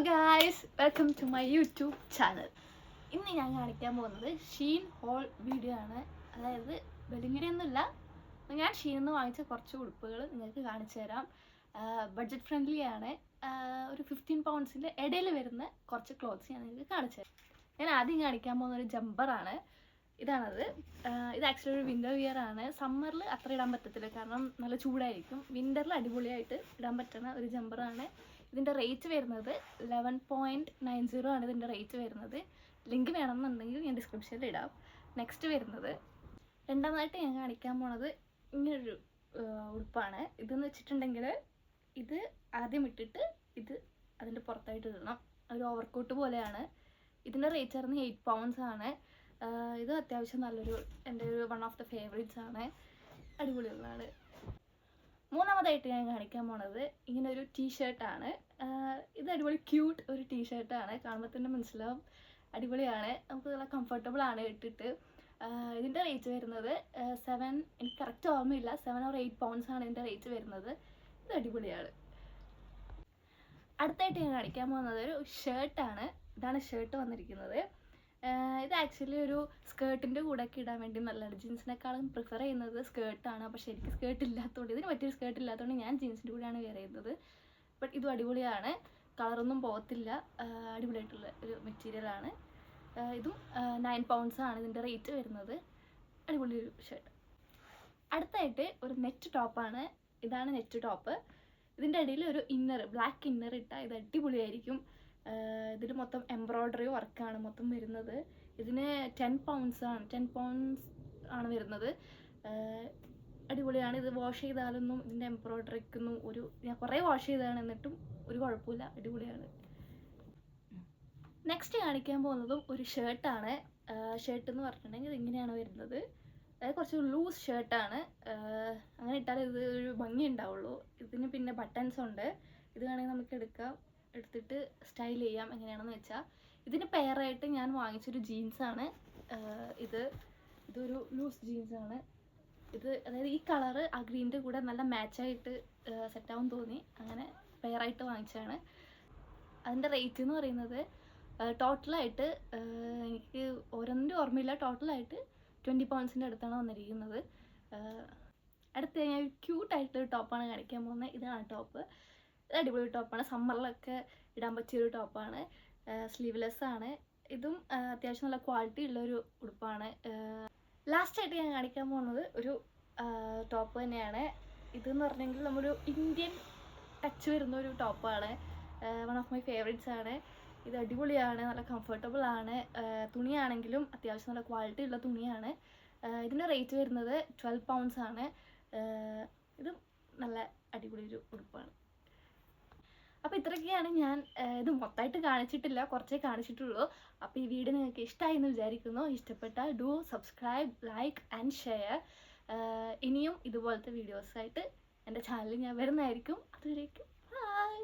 Guys, welcome to my YouTube channel. ഇന്ന് ഞാൻ കാണിക്കാൻ പോകുന്നത് ഷീൻ ഹോൾ വീഡിയോ ആണ്. അതായത് വെളിങ്ങിടിയൊന്നുമില്ല, ഞാൻ ഷീനിൽ നിന്ന് വാങ്ങിച്ച കുറച്ച് ഉടുപ്പുകൾ നിങ്ങൾക്ക് കാണിച്ചു തരാം. ബഡ്ജറ്റ് ഫ്രണ്ട്ലി ആണ്. ഒരു 15 പൗണ്ട്സിൻ്റെ ഇടയിൽ വരുന്ന കുറച്ച് ക്ലോത്ത്സ് ഞാൻ നിങ്ങൾക്ക് കാണിച്ചു തരാം. ഞാൻ ആദ്യം കാണിക്കാൻ പോകുന്ന ഒരു ജമ്പറാണ്. ഇതാണത്. ഇത് ആക്ച്വലി ഒരു വിൻ്റർ വിയർ ആണ്. സമ്മറിൽ അത്ര ഇടാൻ പറ്റത്തില്ല, കാരണം നല്ല ചൂടായിരിക്കും. വിൻ്ററിൽ അടിപൊളിയായിട്ട് ഇടാൻ പറ്റുന്ന ഒരു ജമ്പറാണ്. ഇതിൻ്റെ റേറ്റ് വരുന്നത് 11.90 ആണ്. ഇതിൻ്റെ റേറ്റ് വരുന്നത്. ലിങ്ക് വേണമെന്നുണ്ടെങ്കിൽ ഞാൻ ഡിസ്ക്രിപ്ഷനിൽ ഇടാം. നെക്സ്റ്റ് വരുന്നത്, രണ്ടാമതായിട്ട് ഞാൻ കാണിക്കാൻ പോണത് ഇങ്ങനൊരു ഉടുപ്പാണ്. ഇതെന്ന് വെച്ചിട്ടുണ്ടെങ്കിൽ ഇത് ആദ്യം ഇട്ടിട്ട് ഇത് അതിൻ്റെ പുറത്തായിട്ട് ഇടണം. ഒരു ഓവർകോട്ട് പോലെയാണ്. ഇതിൻ്റെ റേറ്റ് വരുന്നത് 8 പൗണ്ട്സ് ആണ്. ഇത് അത്യാവശ്യം നല്ലൊരു, എൻ്റെ ഒരു വൺ ഓഫ് ദ ഫേവറേറ്റ്സ് ആണ്. അടിപൊളിയുള്ളതാണ്. മൂന്നാമതായിട്ട് ഞാൻ കാണിക്കാൻ പോണത് ഇങ്ങനെ ഒരു ടീഷർട്ടാണ്. ഇത് അടിപൊളി ക്യൂട്ട് ഒരു ടീഷർട്ടാണ്. കാണുമ്പോൾ തന്നെ മനസ്സിലാവും, അടിപൊളിയാണ്. നമുക്ക് നല്ല കംഫർട്ടബിൾ ആണ് ഇട്ടിട്ട്. ഇതിൻ്റെ റേറ്റ് വരുന്നത് 7, എനിക്ക് കറക്റ്റ് ഓർമ്മയില്ല, 7 or 8 പൗണ്ട്സ് ആണ് ഇതിൻ്റെ റേറ്റ് വരുന്നത്. ഇത് അടിപൊളിയാണ്. അടുത്തായിട്ട് ഞാൻ കാണിക്കാൻ പോകുന്നത് ഒരു ഷർട്ടാണ്. ഇതാണ് ഷർട്ട് വന്നിരിക്കുന്നത്. ഇത് ആക്ച്വലി ഒരു സ്കേർട്ടിൻ്റെ കൂടെ ഒക്കെ ഇടാൻ വേണ്ടി നല്ലതാണ്. ജീൻസിനേക്കാളും പ്രിഫർ ചെയ്യുന്നത് സ്കേർട്ടാണ്. പക്ഷേ എനിക്ക് സ്കേർട്ട് ഇല്ലാത്തതുകൊണ്ട്, ഇതിന് പറ്റിയൊരു സ്കേർട്ട് ഇല്ലാത്തതുകൊണ്ട് ഞാൻ ജീൻസിൻ്റെ കൂടെയാണ് വെയർ ചെയ്യുന്നത്. ബട്ട് ഇതും അടിപൊളിയാണ്. കളറൊന്നും പോകത്തില്ല. അടിപൊളിയായിട്ടുള്ള ഒരു മെറ്റീരിയലാണ്. ഇതും 9 പൗണ്ട്സ് ആണ് ഇതിൻ്റെ റേറ്റ് വരുന്നത്. അടിപൊളി ഒരു ഷർട്ട്. അടുത്തായിട്ട് ഒരു നെറ്റ് ടോപ്പാണ്. ഇതാണ് നെറ്റ് ടോപ്പ്. ഇതിൻ്റെ ഇടയിൽ ഒരു ഇന്നർ, ബ്ലാക്ക് ഇന്നർ ഇട്ടാൽ ഇത് അടിപൊളിയായിരിക്കും. ഇതിൽ മൊത്തം എംബ്രോയ്ഡറി വർക്കാണ് മൊത്തം വരുന്നത്. ഇതിന് 10 പൗണ്ട്സ് ആണ് വരുന്നത്. അടിപൊളിയാണ്. ഇത് വാഷ് ചെയ്താലൊന്നും ഇതിൻ്റെ എംബ്രോയ്ഡറിക്കൊന്നും ഞാൻ കുറേ വാഷ് ചെയ്തതാണ്, എന്നിട്ടും ഒരു കുഴപ്പമില്ല. അടിപൊളിയാണ്. നെക്സ്റ്റ് കാണിക്കാൻ പോകുന്നതും ഒരു ഷർട്ടാണ്. ഷർട്ട് എന്ന് പറഞ്ഞിട്ടുണ്ടെങ്കിൽ ഇങ്ങനെയാണ് വരുന്നത്. അതായത് കുറച്ച് ലൂസ് ഷർട്ടാണ്. അങ്ങനെ ഇട്ടാൽ ഇത് ഒരു ഭംഗി ഉണ്ടാവുള്ളൂ. ഇതിന് പിന്നെ ബട്ടൺസ് ഉണ്ട്. ഇത് വേണമെങ്കിൽ നമുക്ക് എടുത്തിട്ട് സ്റ്റൈൽ ചെയ്യാം എങ്ങനെയാണെന്ന് വെച്ചാൽ. ഇതിന് പെയറായിട്ട് ഞാൻ വാങ്ങിച്ചൊരു ജീൻസാണ് ഇതൊരു ലൂസ് ജീൻസാണ്. അതായത് ഈ കളറ് ആ ഗ്രീനിൻ്റെ കൂടെ നല്ല മാച്ചായിട്ട് സെറ്റാവും തോന്നി, അങ്ങനെ പെയറായിട്ട് വാങ്ങിച്ചതാണ്. അതിൻ്റെ റേറ്റ് എന്ന് പറയുന്നത് ടോട്ടലായിട്ട് എനിക്ക് ഓരോന്നിൻ്റെ ഓർമ്മയില്ല, ടോട്ടലായിട്ട് 20 പൗണ്ട്സിൻ്റെ അടുത്താണ് വന്നിരിക്കുന്നത്. അടുത്ത് ഞാൻ ക്യൂട്ടായിട്ടൊരു ടോപ്പാണ് കാണിക്കാൻ പോകുന്നത്. ഇതാണ് ടോപ്പ്. ഇത് അടിപൊളി ടോപ്പാണ്. സമ്മറിലൊക്കെ ഇടാൻ പറ്റിയൊരു ടോപ്പാണ്. സ്ലീവ്ലെസ് ആണ്. ഇതും അത്യാവശ്യം നല്ല ക്വാളിറ്റി ഉള്ളൊരു ഉടുപ്പാണ്. ലാസ്റ്റായിട്ട് ഞാൻ കാണിക്കാൻ പോകുന്നത് ഒരു ടോപ്പ് തന്നെയാണ്. ഇതെന്ന് പറഞ്ഞെങ്കിൽ നമ്മളൊരു ഇന്ത്യൻ ടച്ച് വരുന്ന ഒരു ടോപ്പാണ്. വൺ ഓഫ് മൈ ഫേവറേറ്റ്സ് ആണ്. ഇത് അടിപൊളിയാണ്, നല്ല കംഫർട്ടബിൾ ആണ്. തുണിയാണെങ്കിലും അത്യാവശ്യം നല്ല ക്വാളിറ്റി ഉള്ള തുണിയാണ്. ഇതിൻ്റെ റേറ്റ് വരുന്നത് 12 പൗണ്ട്സ് ആണ്. ഇതും നല്ല അടിപൊളി ഒരു ഉടുപ്പാണ്. അപ്പോൾ ഇത്രയൊക്കെയാണ്. ഞാൻ ഇത് മൊത്തമായിട്ട് കാണിച്ചിട്ടില്ല, കുറച്ചേ കാണിച്ചിട്ടുള്ളൂ. അപ്പോൾ ഈ വീഡിയോ നിങ്ങൾക്ക് ഇഷ്ടമായി എന്ന് വിചാരിക്കുന്നു. ഇഷ്ടപ്പെട്ടാൽ do subscribe, like and share. ഇനിയും ഇതുപോലത്തെ വീഡിയോസായിട്ട് എൻ്റെ ചാനലിൽ ഞാൻ വരുന്നതായിരിക്കും. അതുവരേക്കും ബൈ.